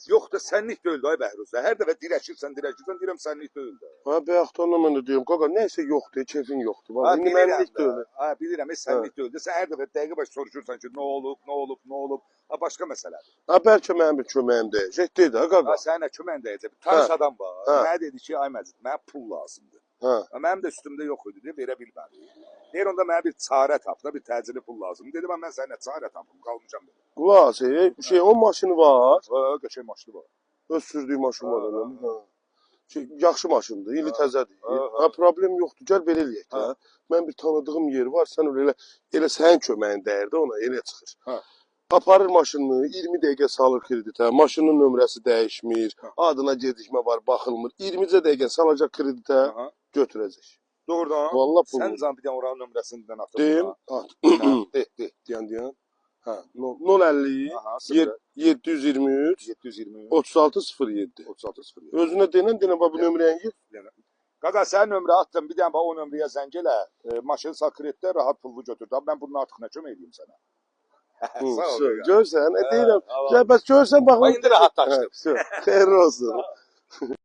Yox da sənlik deyil ay Bəhruz. Hər dəfə dirəşirsən, deyirəm sənlik deyil də. Ha bayaqdan mən də deyim, qaqa nəysə yoxdur, keyfin yoxdur. Ha, Vallahi indi mənlik deyil. Ha, bilirəm, sənlik deyil də. Sən hər dəfə dəqiqə baş soruşursan ki, nə olub? Ha, başqa məsələdir. Ha bəlkə mənim bir köməyim dəyəcək deyir də qaqa. Ha, sənə köməyin dəyəcək. Tanış adam var. Mənə dedi ki, ay Məcid, mənə pul lazımdır. Ha. Mənim də üstümdə yox idi, deyə verə bilmədim. Deyir onda mənə bir çarə tap da, bir təcili pul lazımdır. Dedim mən sənə çarə tapım, qalmışam dedi. Qulaq, o maşını var. Ha, qəşəng maşını var. Öz sürdüyü maşın var onun. Ha. Yaxşı maşındır, ili təzədir. Ha, problem yoxdur, gəl belə eləyək də. Mən bir tanıdığım yer var, sən elə sənin köməyin dəyər də ona, elə çıxır. Ha. Aparır maşını, 20 dəqiqə salır kreditə, maşının nömrəsi dəyişmir, adına gecikmə var, baxılmır. 20 dəqiqə salacaq kreditə, götürəcək. Doğrudan. Vallahi pul. Sən can bir dənə oranın nömrəsindən atır. Deyim, at. Deyən. Ha, 050 723 3607. Özünə denən bu nömrəyə gir. Qaqa sən nömrə attın, bir dənə o nömrəyə zəng elə. Maşın sakretdə rahat pulunu götür. Mən bunun artıq nə kömək edeyim sənə? Sağ ol. Görsən, deyirəm. Bəs görsən bax. İndi rahatlaşdım. Xeyirli olsun.